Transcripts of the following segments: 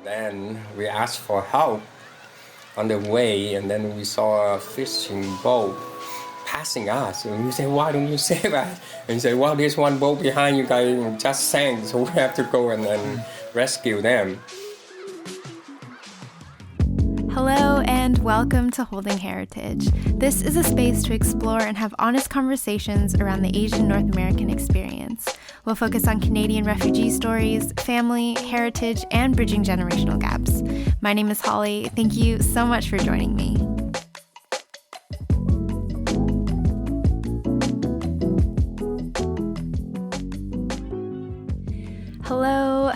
Then we asked for help on the way, and then we saw a fishing boat passing us. And we said, why don't you save us? And he said, well, there's one boat behind you guys just sank, so we have to go and then rescue them. Hello and welcome to Holding Heritage. This is a space to explore and have honest conversations around the Asian North American experience. We'll focus on Canadian refugee stories, family, heritage, and bridging generational gaps. My name is Holly. Thank you so much for joining me.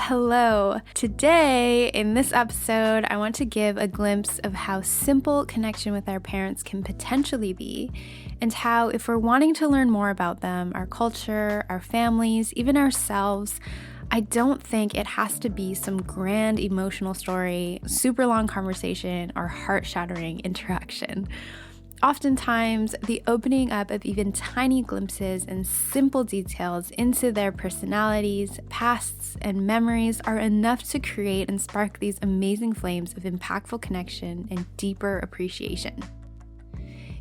Hello. Today, in this episode, I want to give a glimpse of how simple connection with our parents can potentially be, and how if we're wanting to learn more about them, our culture, our families, even ourselves, I don't think it has to be some grand emotional story, super long conversation, or heart-shattering interaction. Oftentimes, the opening up of even tiny glimpses and simple details into their personalities, pasts, and memories are enough to create and spark these amazing flames of impactful connection and deeper appreciation.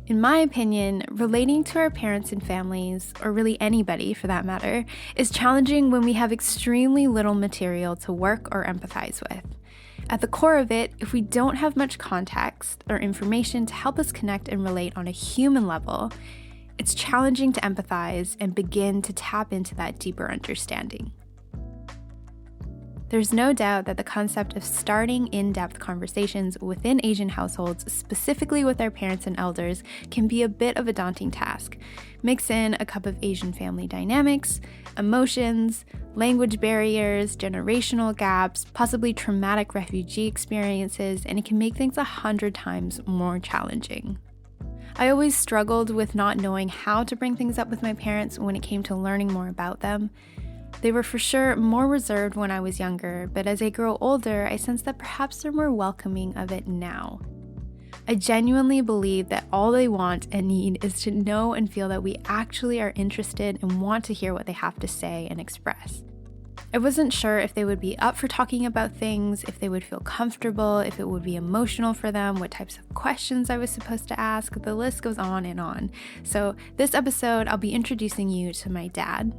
In my opinion, relating to our parents and families, or really anybody for that matter, is challenging when we have extremely little material to work or empathize with. At the core of it, if we don't have much context or information to help us connect and relate on a human level, it's challenging to empathize and begin to tap into that deeper understanding. There's no doubt that the concept of starting in-depth conversations within Asian households, specifically with our parents and elders, can be a bit of a daunting task. Mix in a cup of Asian family dynamics, emotions, language barriers, generational gaps, possibly traumatic refugee experiences, and it can make things 100 times more challenging. I always struggled with not knowing how to bring things up with my parents when it came to learning more about them. They were for sure more reserved when I was younger, but as I grow older, I sense that perhaps they're more welcoming of it now. I genuinely believe that all they want and need is to know and feel that we actually are interested and want to hear what they have to say and express. I wasn't sure if they would be up for talking about things, if they would feel comfortable, if it would be emotional for them, what types of questions I was supposed to ask. The list goes on and on. So this episode, I'll be introducing you to my dad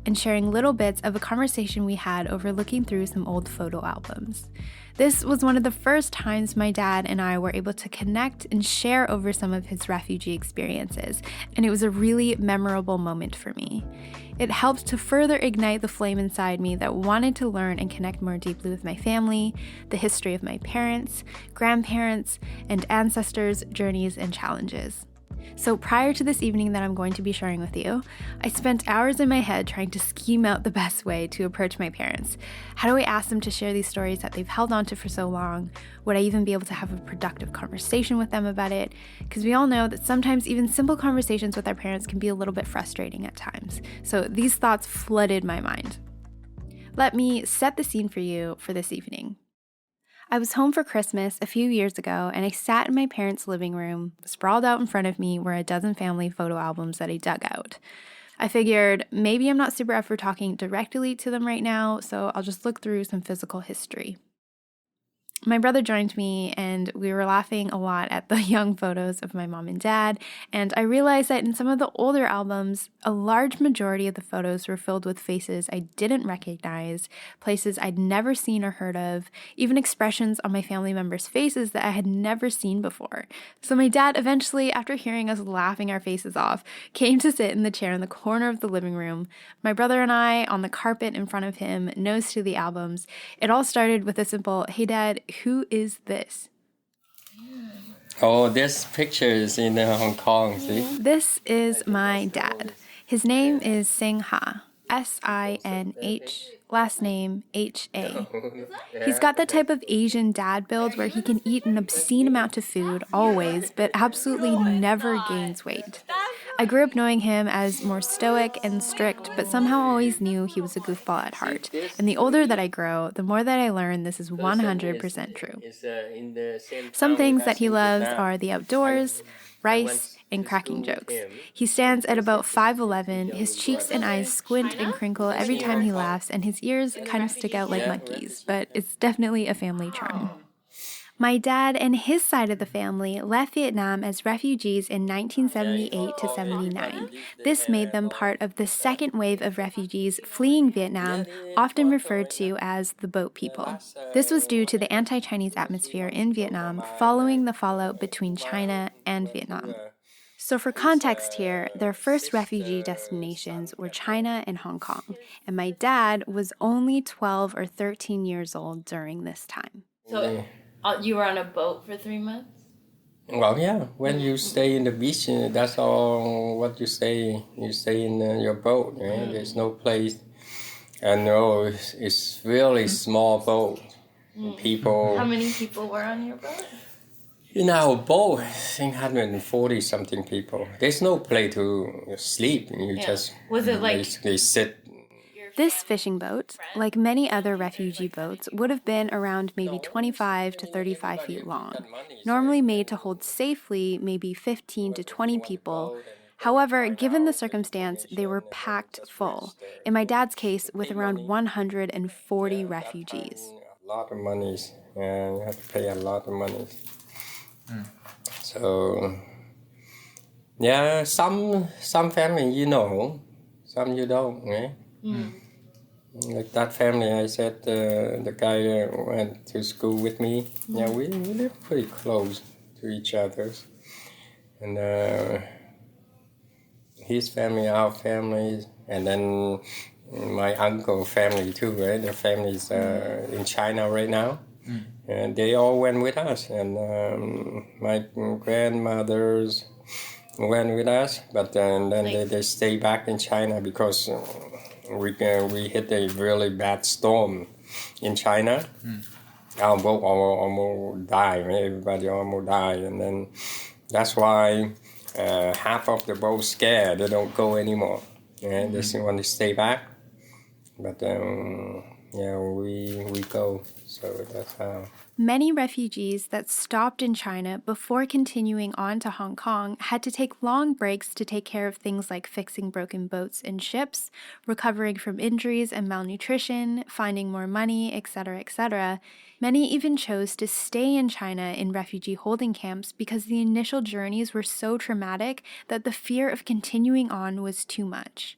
and sharing little bits of a conversation we had over looking through some old photo albums. This was one of the first times my dad and I were able to connect and share over some of his refugee experiences, and it was a really memorable moment for me. It helped to further ignite the flame inside me that wanted to learn and connect more deeply with my family, the history of my parents, grandparents, and ancestors' journeys and challenges. So prior to this evening that I'm going to be sharing with you, I spent hours in my head trying to scheme out the best way to approach my parents. How do I ask them to share these stories that they've held on to for so long? Would I even be able to have a productive conversation with them about it? Because we all know that sometimes even simple conversations with our parents can be a little bit frustrating at times. So these thoughts flooded my mind. Let me set the scene for you for this evening. I was home for Christmas a few years ago, and I sat in my parents' living room. Sprawled out in front of me were a dozen family photo albums that I dug out. I figured maybe I'm not super up for talking directly to them right now, so I'll just look through some physical history. My brother joined me, and we were laughing a lot at the young photos of my mom and dad, and I realized that in some of the older albums, a large majority of the photos were filled with faces I didn't recognize, places I'd never seen or heard of, even expressions on my family members' faces that I had never seen before. So my dad eventually, after hearing us laughing our faces off, came to sit in the chair in the corner of the living room, my brother and I on the carpet in front of him, nose to the albums. It all started with a simple, "Hey Dad, who is this?" Oh, this picture is in Hong Kong, see? This is my dad. His name is Sinh Ha, S-I-N-H, last name H-A. He's got the type of Asian dad build where he can eat an obscene amount of food always, but absolutely never gains weight. I grew up knowing him as more stoic and strict, but somehow always knew he was a goofball at heart. And the older that I grow, the more that I learn this is 100% true. Some things that he loves are the outdoors, rice, and cracking jokes. He stands at about 5'11", his cheeks and eyes squint and crinkle every time he laughs, and his ears kind of stick out like monkeys, but it's definitely a family charm. My dad and his side of the family left Vietnam as refugees in 1978 to 79. This made them part of the second wave of refugees fleeing Vietnam, often referred to as the boat people. This was due to the anti-Chinese atmosphere in Vietnam following the fallout between China and Vietnam. So for context here, their first refugee destinations were China and Hong Kong, and my dad was only 12 or 13 years old during this time. So you were on a boat for 3 months? Well, yeah. When you stay in the beach, that's all what you stay. You stay in your boat. Right? There's no place. And it's really small boat. People. How many people were on your boat? In our boat, I think 140 something people. There's no place to sleep. You just was it like basically sit. This fishing boat, like many other refugee boats, would have been around maybe 25 to 35 feet long, normally made to hold safely maybe 15 to 20 people. However, given the circumstance, they were packed full, in my dad's case with around 140 refugees. A lot of money. You have to pay a lot of money. So, yeah, some family you know, some you don't, right? Like that family, I said, the guy went to school with me. Yeah, we live pretty close to each other. And his family, our family, and then my uncle family too, right? The family's in China right now. And they all went with us. And my grandmothers went with us, but then they stay back in China because we hit a really bad storm in China. Our boat almost died. Everybody almost died, and then that's why half of the boat scared. They don't go anymore. Yeah, they still want to stay back, but we go. So that's how. Many refugees that stopped in China before continuing on to Hong Kong had to take long breaks to take care of things like fixing broken boats and ships, recovering from injuries and malnutrition, finding more money, etc., etc. Many even chose to stay in China in refugee holding camps because the initial journeys were so traumatic that the fear of continuing on was too much.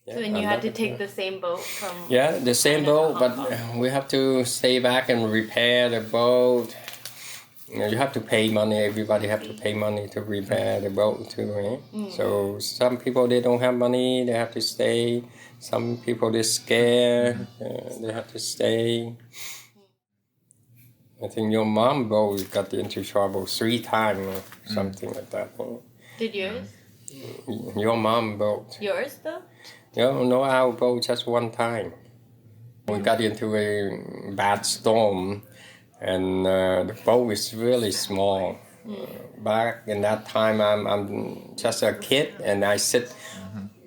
So then you had to take the same boat from... Yeah, the same boat, but we have to stay back and repair the boat. You have to pay money. Everybody have to pay money to repair the boat too, right? So some people, they don't have money. They have to stay. Some people, they're scared. They have to stay. I think your mom boat got into trouble 3 times or something like that. Did yours? Your mom boat. Yours, though? No, our boat just 1 time. We got into a bad storm, and the boat is really small. Back in that time, I'm just a kid, and I sit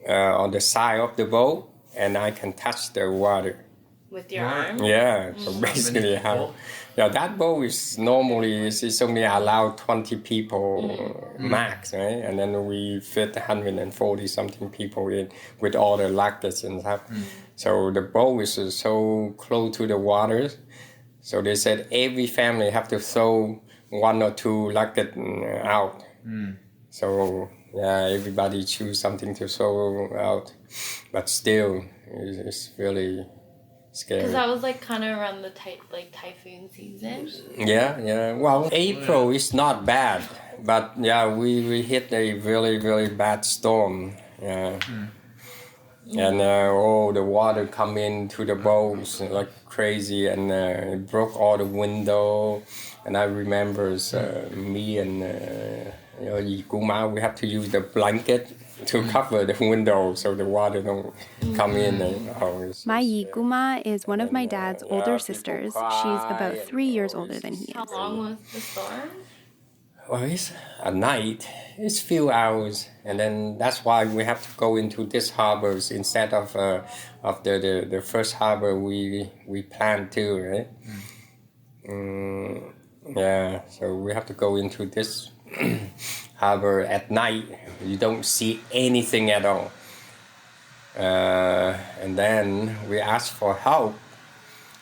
on the side of the boat, and I can touch the water. With your arm? Yeah, so basically that boat is normally it's only allowed 20 people max, right? And then we fit 140 something people in with all the luggage and stuff. So the boat is so close to the water. So they said every family have to throw 1 or 2 luggage out. So everybody choose something to throw out, but still it's really scary. Because that was kind of around the typhoon season. Yeah. Well, April is not bad, but we hit a really, really bad storm. Yeah. And the water come into the boats like crazy, and it broke all the window. And I remember me and Yi Kuma, we have to use the blanket to cover the window so the water don't come in. My Yi Kuma is one of my dad's older sisters. She's about 3 years older than he is. How long was the storm? Well, it's at night. It's few hours, and then that's why we have to go into this harbors instead of the first harbor we planned to, right? Yeah, so we have to go into this harbor at night. You don't see anything at all. And then we asked for help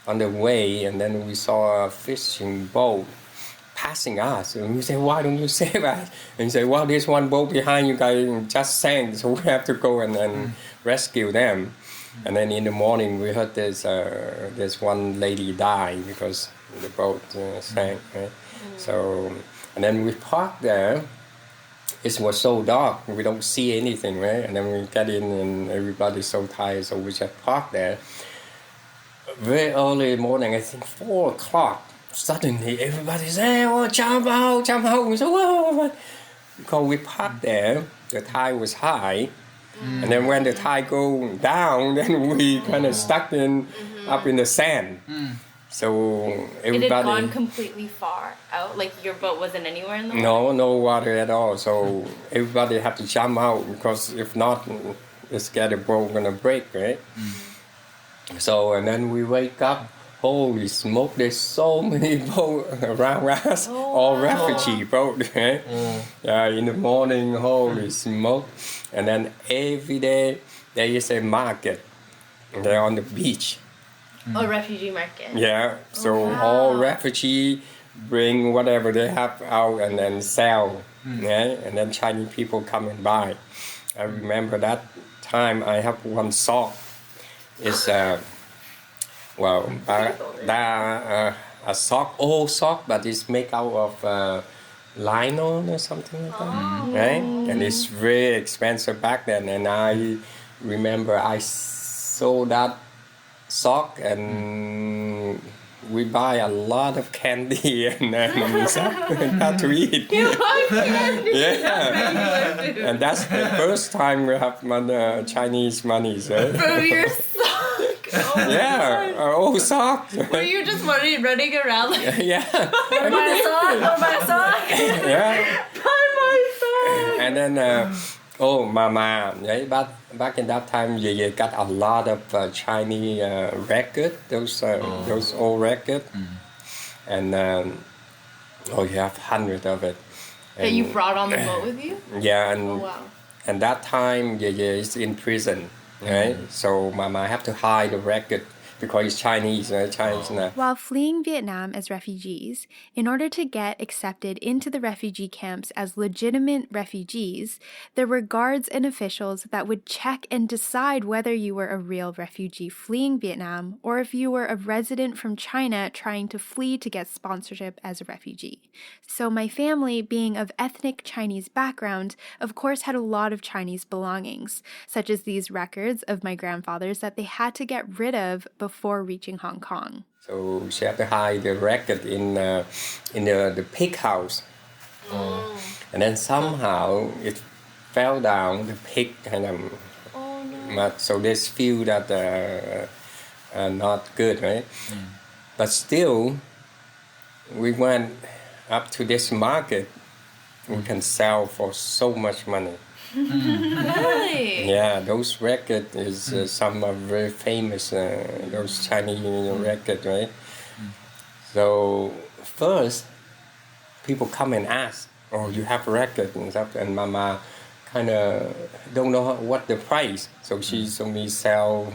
on the way, and then we saw a fishing boat passing us. And we say, why don't you save us? And he said, well, there's one boat behind you guys just sank, so we have to go and rescue them. And then in the morning, we heard there's one lady die because the boat sank. Right? So, and then we parked there. It was so dark, we don't see anything, right? And then we get in, and everybody's so tired, so we just parked there. Very early morning, I think 4 o'clock. Suddenly, everybody said, "Oh, jump out, jump out!" We said, "Whoa!" Because we parked there, the tide was high. And then when the tide go down, then we kind of stuck up in the sand. So everybody. It had gone completely far out. Like your boat wasn't anywhere in the water. No water at all. So everybody had to jump out because if not, it's the boat gonna break, right? So and then we wake up. Holy smoke! There's so many boats around us, all refugee boats. Right? Yeah, in the morning, holy smoke! And then every day there is a market. They're on the beach. A refugee market. Yeah, so all refugee bring whatever they have out and then sell. Right? And then Chinese people come and buy. I remember that time I have one sock. It's a sock, old sock, but it's made out of nylon or something like that, right? And it's very expensive back then. And I remember I sold that sock, and we buy a lot of candy and stuff not to eat. You buy candy. Yeah, and that's the first time we have Chinese money, right? From your sock. Oh Yeah, old sock. Were you just running around like, Yeah. buy my sock, buy my sock, Yeah. buy my sock? And then, Mama, right? Back in that time, you got a lot of Chinese record, those old records. And, you have hundreds of it. That you brought on the boat with you? Yeah, and Oh, wow. and that time, is in prison, right? So Mama have to hide the record because it's Chinese, right? Chinese. While fleeing Vietnam as refugees, in order to get accepted into the refugee camps as legitimate refugees, there were guards and officials that would check and decide whether you were a real refugee fleeing Vietnam or if you were a resident from China trying to flee to get sponsorship as a refugee. So my family, being of ethnic Chinese background, of course had a lot of Chinese belongings, such as these records of my grandfather's that they had to get rid of before reaching Hong Kong. So she had to hide the record in the pig house. And then somehow it fell down, the pig kind of... Oh, no. So there's few that are not good, right? But still, we went up to this market. We can sell for so much money. Really? Yeah, those records is some are very famous, those Chinese records, right? So first, people come and ask, "Oh, you have records and stuff," and Mama kind of don't know what the price, so she only sell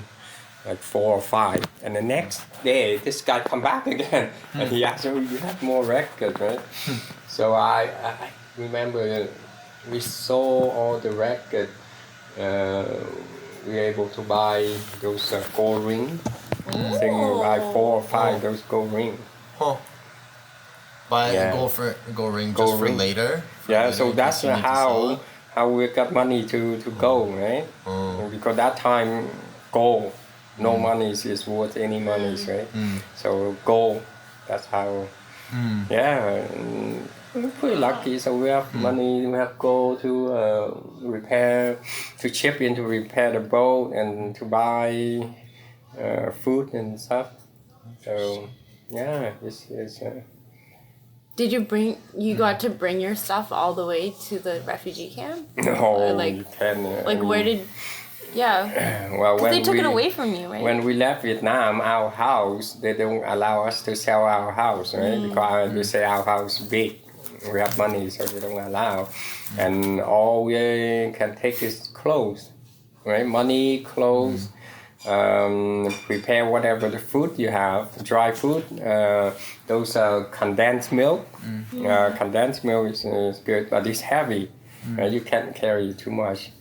like 4 or 5. And the next day, this guy come back again, and he asked, "Oh, you have more records, right?" So I remember. We sold all the records. We were able to buy those gold rings. I think we buy 4 or 5 those gold rings. Buy Yeah. a gold ring Gold just ring. for later? Yeah, so that's continue to sell it? how we got money to go, right? Because that time gold, no money is worth any money, right? So gold, that's how. Yeah. We're pretty lucky, so we have money, we have gold to chip in to repair the boat and to buy food and stuff. So, yeah, Did you got to bring your stuff all the way to the refugee camp? No, Or, like, you can. where did, yeah. Well, Because they took it away from you, right? When we left Vietnam, our house, they don't allow us to sell our house, right? Because they say our house big. We have money, so they don't allow. And all we can take is clothes, right? Money, clothes, prepare whatever the food you have, dry food. Those are condensed milk. Condensed milk is good, but it's heavy. You can't carry too much.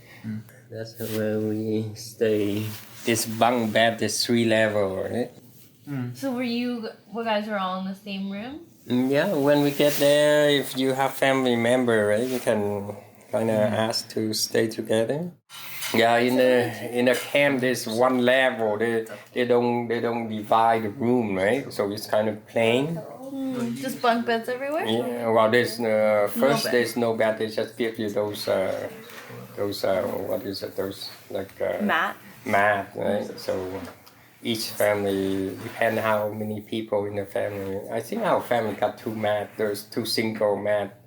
That's where we stay. This bunk bed is 3 level, right? So you guys were all in the same room? Yeah, when we get there, if you have family member, right, you can kind of ask to stay together. Yeah, in a camp, there's 1 level. They don't divide the room, right? So it's kind of plain. Just bunk beds everywhere? Yeah. Well, there's first bed. there's no bed. They just give you those what is it? Those like Mat? mat, right? So each family depend how many people in the family. I think our family got 2 mat. There's 2 single mat.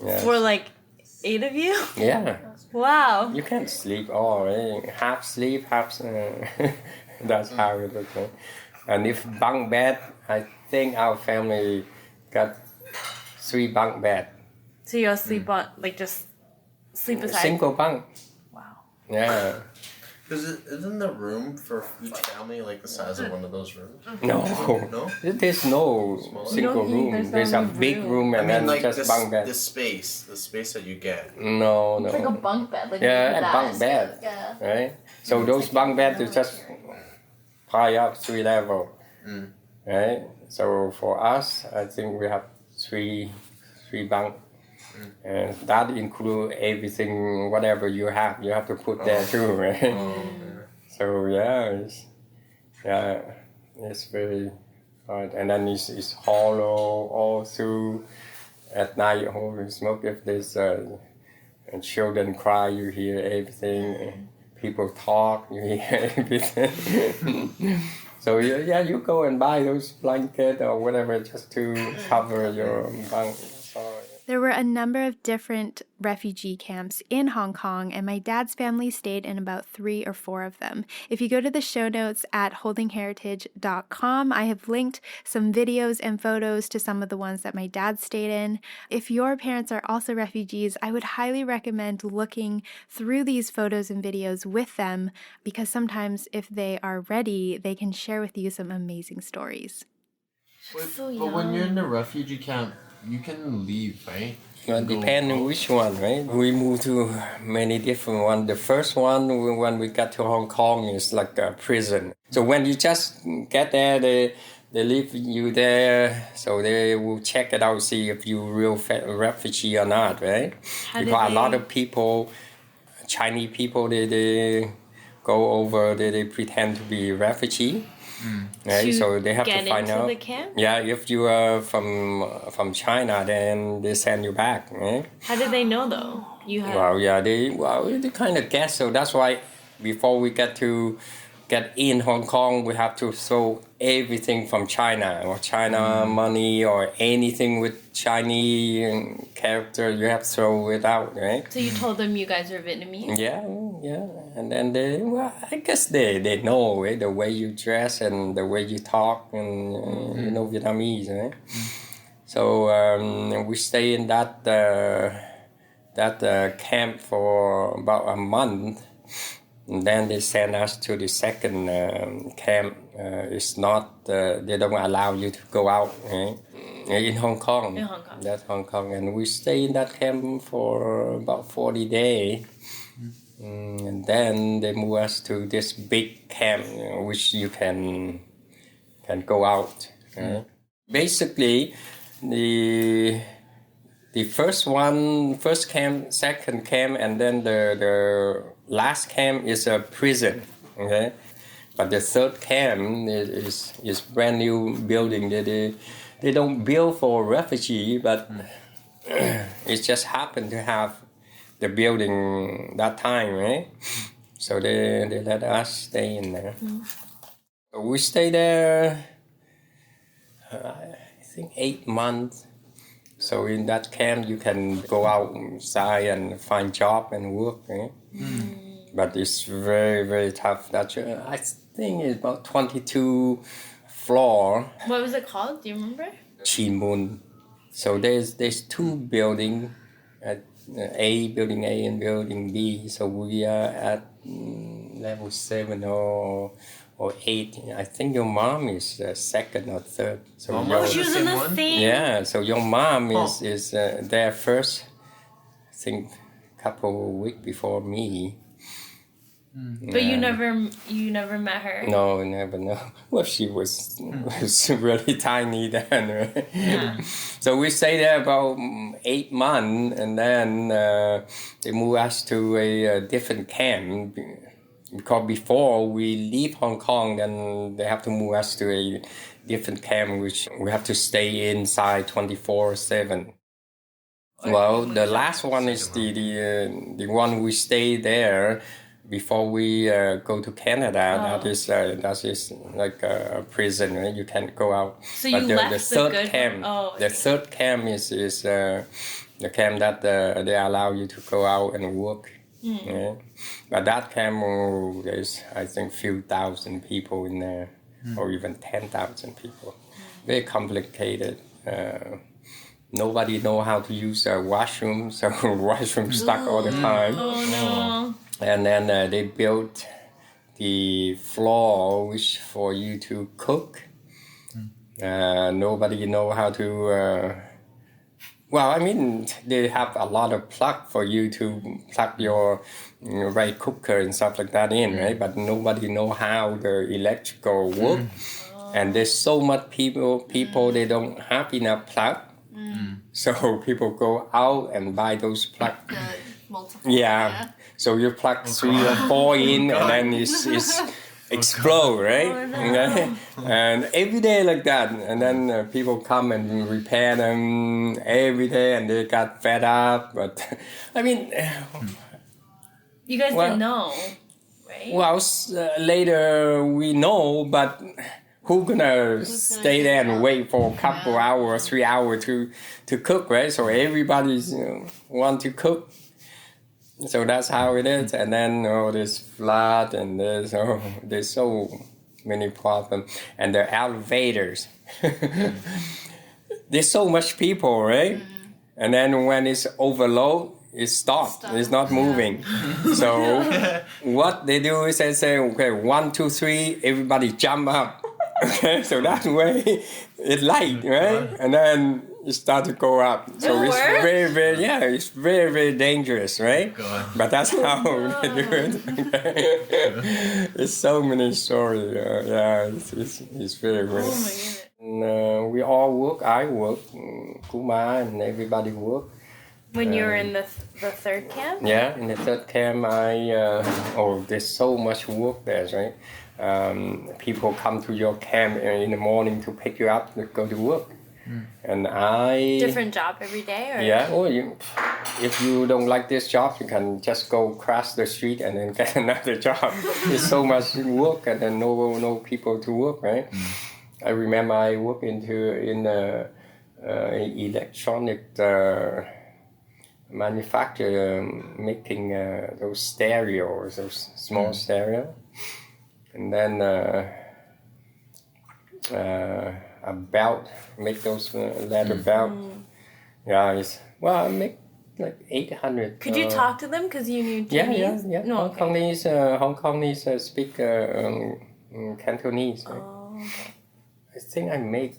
Yeah. For like 8 of you? Yeah. Wow. You can't sleep all, right? Half sleep, half. That's how it looks. Right? And if bunk bed, I think our family got 3 bunk bed. So you all sleep on, like, just sleep beside? Single bunk. Wow. Yeah. Isn't the room for each family like the size of one of those rooms? No. No? There's no single think room. there's There's a only big room. room and then just bunk bed. the space that you get. No. It's like a bunk bed. Like Yeah, a that. bunk bed. Yeah. Right? So those bunk beds is just pile up 3 level. Right? So for us, I think we have three bunk. And that include everything, whatever you have to put there too, right? So it's very hard. And then it's hollow all through. At night, you smoke. If there's children cry, you hear everything. People talk, you hear everything. So you go and buy those blankets or whatever just to cover your bunk. There were a number of different refugee camps in Hong Kong, and my dad's family stayed in about 3 or 4 of them. If you go to the show notes at holdingheritage.com, I have linked some videos and photos to some of the ones that my dad stayed in. If your parents are also refugees, I would highly recommend looking through these photos and videos with them, because sometimes if they are ready, they can share with you some amazing stories. But when you're in the refugee camp, you can leave, right? Well, depending on which one, right? We moved to many different ones. The first one, when we got to Hong Kong, is like a prison. So when you just get there, they leave you there, so they will check it out, see if you're real refugee or not, right? Because a lot of people, Chinese people, they go over, they pretend to be refugee. Right? So they have to find out. The camp? Yeah, if you are from China, then they send you back. Right? How did they know though? They kind of guess. So that's why before we get in Hong Kong, we have to throw everything from China or China money or anything with Chinese character. You have to throw it out, right? So you told them you guys are Vietnamese? Yeah. And then I guess they know, right? The way you dress and the way you talk and Vietnamese, right? So we stay in that camp for about a month. And then they send us to the second camp. It's not, they don't allow you to go out, right? In Hong Kong. That's Hong Kong. And we stay in that camp for about 40 days. And then they move us to this big camp, which you can go out. Right? Basically, the first camp, second camp, and then the last camp is a prison, okay? But the third camp is brand new building. They don't build for refugee, but it just happened to have the building that time, right? So they let us stay in there. We stayed there, I think 8 months. So in that camp, you can go outside and find job and work. Right? But it's very, very tough. I think it's about 22 floor. What was it called? Do you remember? Chi Mun. So there's two building, building A and building B. So we are at level 7 or 8. I think your mom is second or third. So She was in the same. yeah. So your mom is there first. I think a couple of weeks before me. But you never met her. No, never know. Well, she was really tiny then, right? Yeah. So we stayed there about 8 months, and then they moved us to a different camp. Because before we leave Hong Kong, then they have to move us to a different camp, which we have to stay inside 24/7. Well, the last one is the one we stay there before we go to Canada. That is like a prison, right? You can't go out. So you left the third good camp. one? Oh, the third camp is the camp that they allow you to go out and work. Yeah. But that camp, there's I think few thousand people in there, or even 10,000 people. Very complicated. Nobody know how to use a washroom, so washroom stuck all the time. Oh no! And then they built the floor which for you to cook. Nobody know how to. Well, I mean, they have a lot of plug for you to plug your rice cooker and stuff like that in, right? But nobody know how the electrical work. And there's so much people they don't have enough plug. So people go out and buy those plug. Multiple. Yeah. So you plug 3 or 4 in, and then it's explode, right? Okay? And every day like that, and then people come and repair them every day, and they got fed up. But I mean, You guys didn't know, right? well, later we know, but who gonna stay there and wait for a couple hours, 3 hours to cook, right? So everybody's want to cook. So that's how it is. And then there's flood, and there's so many problems. And the elevators. There's so much people, right? And then when it's overload, it stops. It's not moving. So what they do is they say, okay, 1, 2, 3, everybody jump up. Okay, so that way it's light, right? And then it starts to go up. So it's very, very, it's very, very dangerous, right? But that's how they do it. There's so many stories. It's very, very. Oh my goodness. And, we all work. I work. Kuma and everybody work. When you were in the third camp? Yeah, in the third camp, there's so much work there, right? People come to your camp in the morning to pick you up to go to work. And Different job every day? Or? Yeah, or if you don't like this job, you can just go cross the street and then get another job. There's so much work and then no people to work, right? I remember I worked in electronic manufacturer making those stereos, those small stereo. And then a belt, make those leather belt. Yeah, I make like 800. Could you talk to them because you knew Chinese? Yeah. No, Hong Kongese speak Cantonese. Right? Oh, okay. I think I made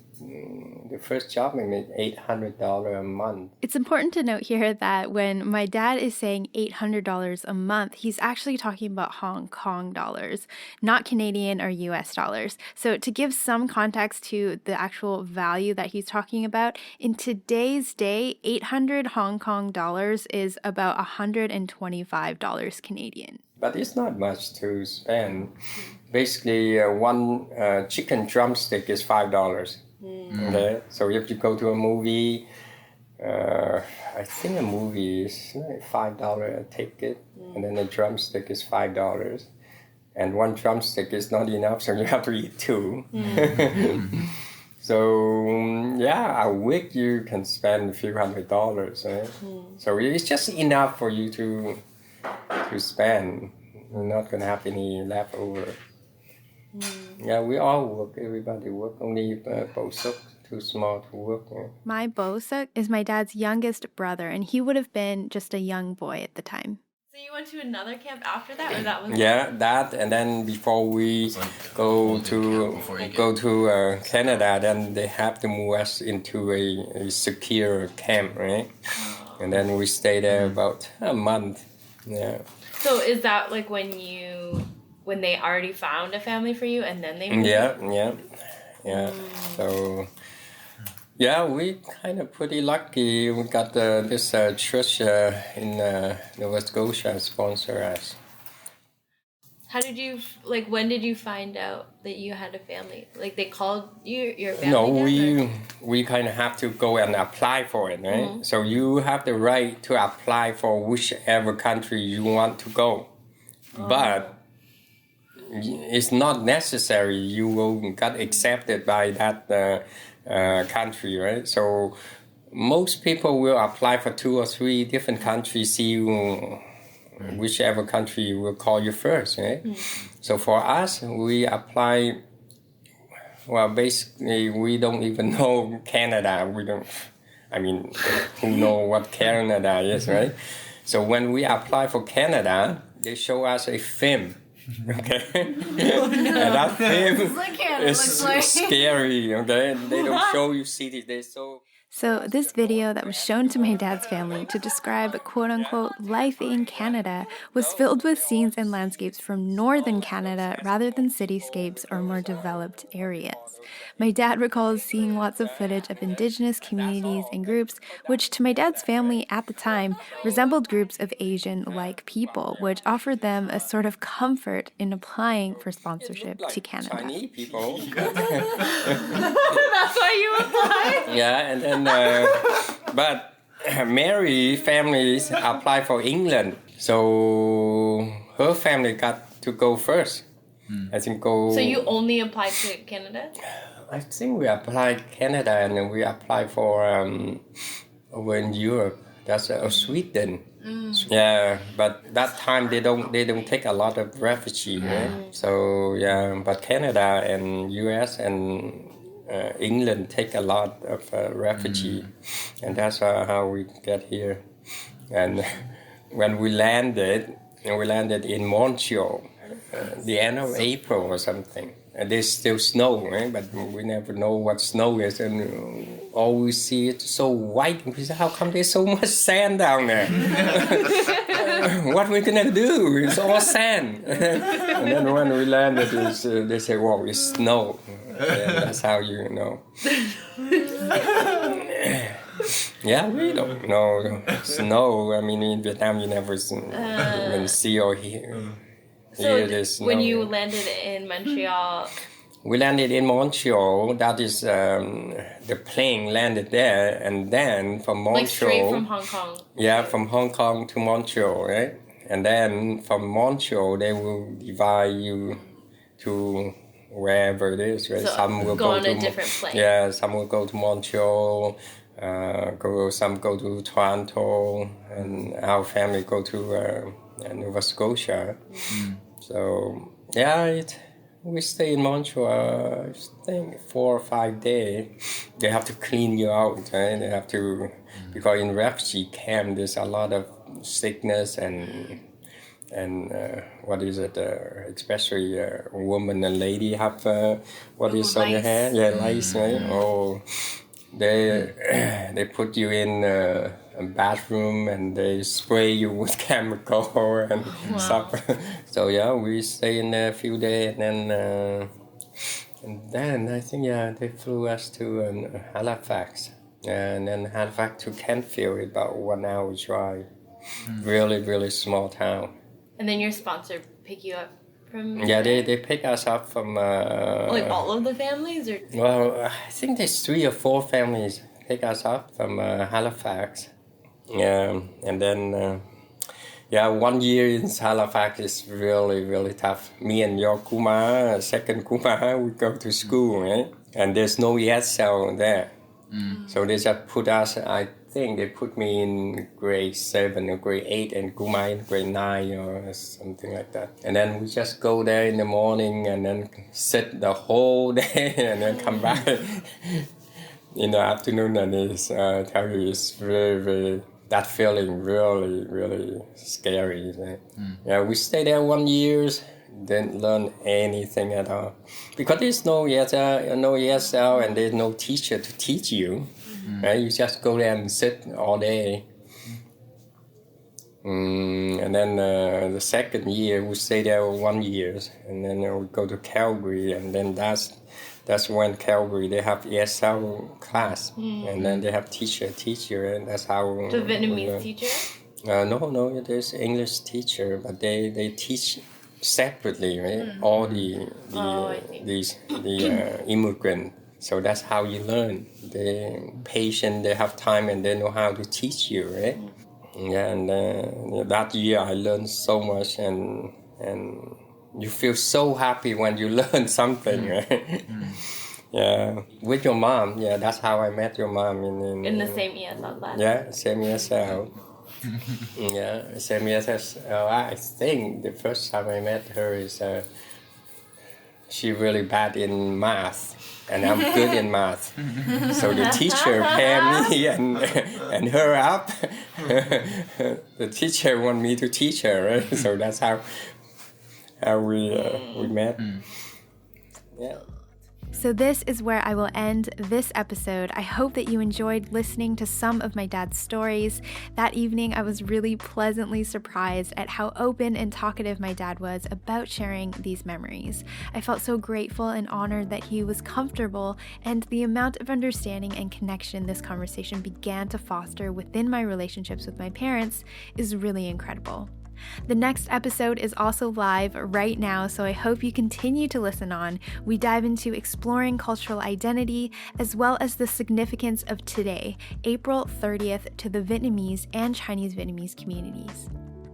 the first job. I made $800 a month. It's important to note here that when my dad is saying $800 a month, he's actually talking about Hong Kong dollars, not Canadian or US dollars. So to give some context to the actual value that he's talking about, in today's day, 800 Hong Kong dollars is about $125 Canadian. But it's not much to spend. Basically, one chicken drumstick is $5. Okay, so if you go to a movie, I think a movie is like $5 a ticket, and then a drumstick is $5, and one drumstick is not enough, so you have to eat 2. So yeah, a week you can spend a few $100s, right? So it's just enough for you to spend. You're not gonna have any leftover. Yeah, we all work. Everybody work. Only Bosuk too small to work. Yeah. My Bosuk is my dad's youngest brother, and he would have been just a young boy at the time. So you went to another camp after that, or that was? Yeah, that, and then before we go to Canada, then they have to move us into a secure camp, right? And then we stay there about a month. Yeah. So is that like when they already found a family for you, and then they moved? Yeah. So. Yeah, we kind of pretty lucky. We got this church in Nova Scotia sponsor us. How did you when did you find out that you had a family? Like they called you your family? No, we kind of have to go and apply for it, right? So you have the right to apply for whichever country you want to go, but it's not necessary you will get accepted by that country, right? So most people will apply for 2 or 3 different countries, see whichever country will call you first, right? So for us, we apply. Well, basically, we don't even know Canada. Who know what Canada is, right? So when we apply for Canada, they show us a film. Okay, and that film is scary. Okay, they don't show you cities. They're So this video that was shown to my dad's family to describe quote-unquote life in Canada was filled with scenes and landscapes from northern Canada rather than cityscapes or more developed areas. My dad recalls seeing lots of footage of Indigenous communities and groups, which to my dad's family at the time resembled groups of Asian-like people, which offered them a sort of comfort in applying for sponsorship to Canada. Chinese people. That's why you applied? Yeah, and then but Mary families apply for England, so her family got to go first. I think So you only applied to Canada? I think we applied Canada, and then we applied for over in Europe. That's Sweden. Yeah, but that time they don't take a lot of refugees. Right? So yeah, but Canada and U.S. and England take a lot of refugee, and that's how we get here. And when we landed in Montreal, the end of April or something. And there's still snow, right? But we never know what snow is, and all we see it's so white. And we say, how come there's so much sand down there? What are we gonna do? It's all sand. And then when we landed, they say, "Wow, it's snow." Yeah, that's how you know. Yeah, we don't know snow. I mean, in Vietnam, you never even see or hear. So when you landed in Montreal... We landed in Montreal. That is, the plane landed there, and then from Montreal... Like straight from Hong Kong? Yeah, from Hong Kong to Montreal, right? And then from Montreal, they will divide you to wherever it is, right? So some will go on a different plane. Yeah, some will go to Montreal, some go to Toronto, and our family go to Nova Scotia. So yeah, we stay in Montreal. I think 4 or 5 days. They have to clean you out, right? They have to, because in refugee camp there's a lot of sickness and what is it? Especially a woman and lady have what is on your hair? Yeah, lice, right? Oh, they put you in a bathroom and they spray you with chemical and stuff. So yeah, we stay in there a few days, and then I think they flew us to Halifax, and then Halifax to Kentfield, about 1 hour drive. Really, really small town. And then your sponsor pick you up from... Yeah, they pick us up from... like all of the families? Or? Well, I think there's 3 or 4 families pick us up from Halifax. Yeah, and then... 1 year in Halifax is really, really tough. Me and your Kuma, second Kuma, we go to school, right? and there's no ESL there. So they just put us, I think they put me in grade 7 or grade 8 and Guma in grade 9 or something like that. And then we just go there in the morning and then sit the whole day and then come back in the afternoon, and it's, tell you, it's very, very, that feeling really, really scary. Right? Yeah, we stay there 1 year, didn't learn anything at all. Because there's no ESL and there's no teacher to teach you. Right? You just go there and sit all day. And then the second year, we stay there 1 year. And then we go to Calgary, and then that's when Calgary, they have ESL class. And then they have teacher, and that's how... The Vietnamese teacher? No, there's English teacher, but they teach separately, right? All the immigrant. So that's how you learn. The patient, they have time and they know how to teach you, right? Yeah, and that year I learned so much, and you feel so happy when you learn something, right? Yeah, with your mom. Yeah, that's how I met your mom in the same ESL class. Yeah, same ESL. Yeah, same ESL. I think the first time I met her is she really bad in math, and I'm good in math. So the teacher paired me and her up. The teacher want me to teach her, right? So that's how we met. Yeah. So this is where I will end this episode. I hope that you enjoyed listening to some of my dad's stories. That evening, I was really pleasantly surprised at how open and talkative my dad was about sharing these memories. I felt so grateful and honored that he was comfortable, and the amount of understanding and connection this conversation began to foster within my relationships with my parents is really incredible. The next episode is also live right now, so I hope you continue to listen on. We dive into exploring cultural identity as well as the significance of today, April 30th, to the Vietnamese and Chinese Vietnamese communities.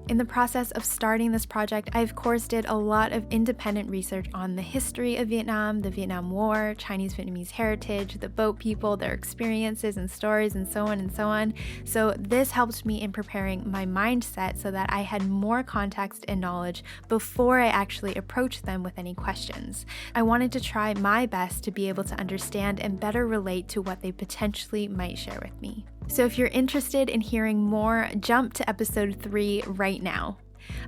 In the process of starting this project, I of course did a lot of independent research on the history of Vietnam, the Vietnam War, Chinese Vietnamese heritage, the boat people, their experiences and stories, and so on and so on. So this helped me in preparing my mindset so that I had more context and knowledge before I actually approached them with any questions. I wanted to try my best to be able to understand and better relate to what they potentially might share with me. So if you're interested in hearing more, jump to episode 3 right now.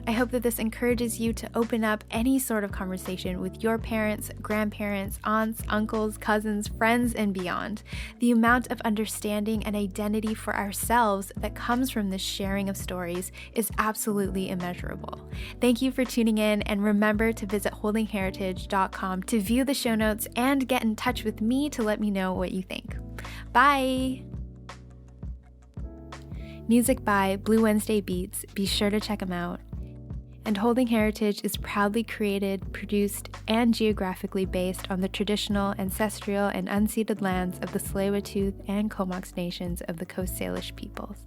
I hope that this encourages you to open up any sort of conversation with your parents, grandparents, aunts, uncles, cousins, friends, and beyond. The amount of understanding and identity for ourselves that comes from this sharing of stories is absolutely immeasurable. Thank you for tuning in, and remember to visit holdingheritage.com to view the show notes and get in touch with me to let me know what you think. Bye! Music by Blue Wednesday Beats, be sure to check them out. And Holding Heritage is proudly created, produced, and geographically based on the traditional, ancestral, and unceded lands of the Tsleil-Waututh and Comox nations of the Coast Salish peoples.